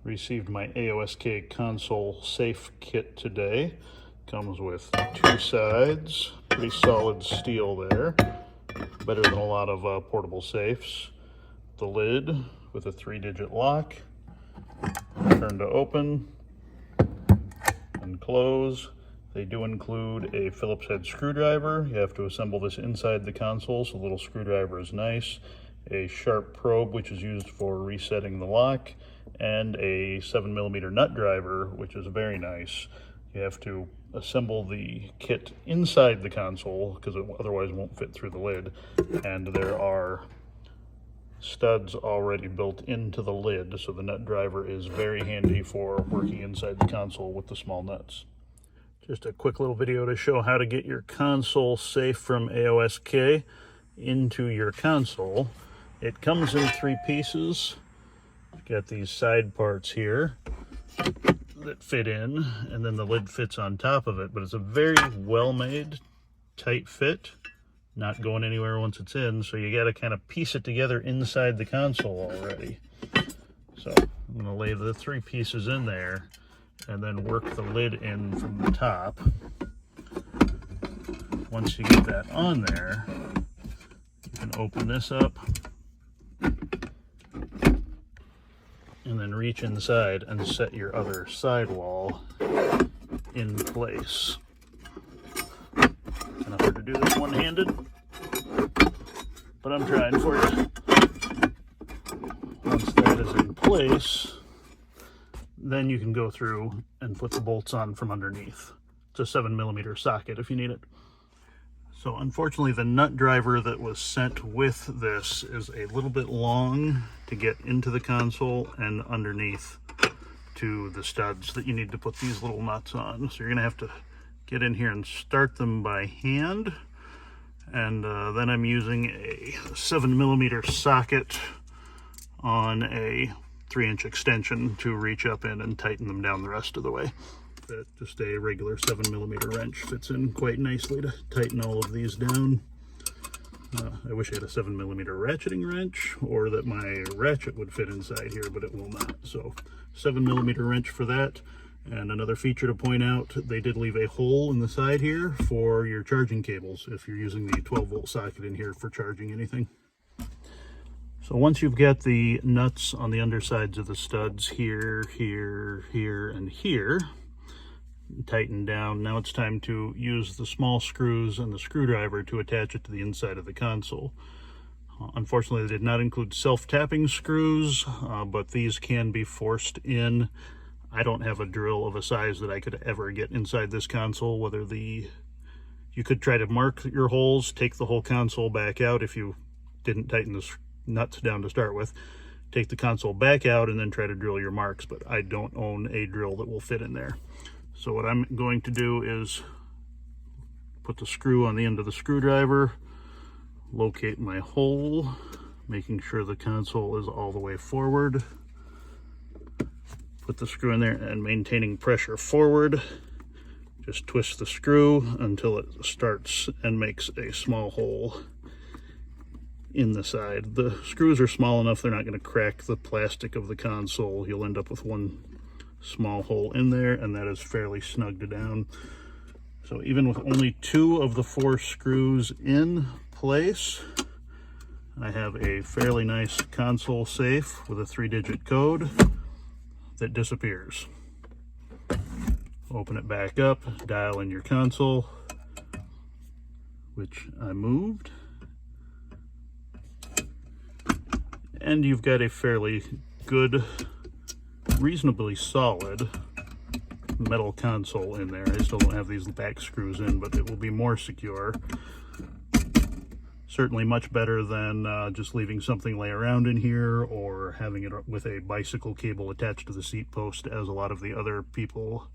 Received my AOSK console safe kit today. Comes with two sides, pretty solid steel there, better than a lot of portable safes. The lid with a 3-digit lock, turn to open and close. They do include a Phillips head screwdriver. You have to assemble this inside the console, so the little screwdriver is nice. A sharp probe, which is used for resetting the lock, and a 7mm nut driver, which is very nice. You have to assemble the kit inside the console because it otherwise won't fit through the lid, and there are studs already built into the lid, so the nut driver is very handy for working inside the console with the small nuts. Just a quick little video to show how to get your console safe from AOSK into your console. It comes in 3 pieces. You've got these side parts here that fit in, and then the lid fits on top of it, but it's a very well-made, tight fit, not going anywhere once it's in, so you got to kind of piece it together inside the console already. So I'm going to lay the 3 pieces in there and then work the lid in from the top. Once you get that on there, you can open this up and then reach inside and set your other sidewall in place. Kind of hard to do this one-handed, but I'm trying for you. Once that is in place, then you can go through and put the bolts on from underneath. It's a 7mm socket if you need it. So unfortunately, the nut driver that was sent with this is a little bit long to get into the console and underneath to the studs that you need to put these little nuts on. So you're gonna have to get in here and start them by hand. And then I'm using a 7mm socket on a 3-inch extension to reach up in and tighten them down the rest of the way. Just a regular 7mm wrench fits in quite nicely to tighten all of these down. I wish I had a 7mm ratcheting wrench, or that my ratchet would fit inside here, but it will not. So 7mm wrench for that. And another feature to point out, they did leave a hole in the side here for your charging cables if you're using the 12-volt socket in here for charging anything. So once you've got the nuts on the undersides of the studs here, here, here, and here, tightened down, now it's time to use the small screws and the screwdriver to attach it to the inside of the console. Unfortunately, they did not include self-tapping screws, but these can be forced in. I don't have a drill of a size that I could ever get inside this console. You could try to mark your holes, take the whole console back out if you didn't tighten the nuts down to start with, take the console back out and then try to drill your marks, but I don't own a drill that will fit in there. So what I'm going to do is put the screw on the end of the screwdriver, locate my hole, making sure the console is all the way forward, put the screw in there and maintaining pressure forward, just twist the screw until it starts and makes a small hole in the side. The screws are small enough they're not going to crack the plastic of the console. You'll end up with one small hole in there, and that is fairly snugged down. So even with only 2 of the 4 screws in place, I have a fairly nice console safe with a 3-digit code that disappears. Open it back up, dial in your console, which I moved, and you've got a fairly good, reasonably solid metal console in there. I still don't have these back screws in, but it will be more secure. Certainly much better than just leaving something lay around in here or having it with a bicycle cable attached to the seat post, as a lot of the other people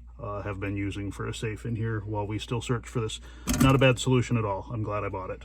have been using for a safe in here while we still search for this. Not a bad solution at all. I'm glad I bought it.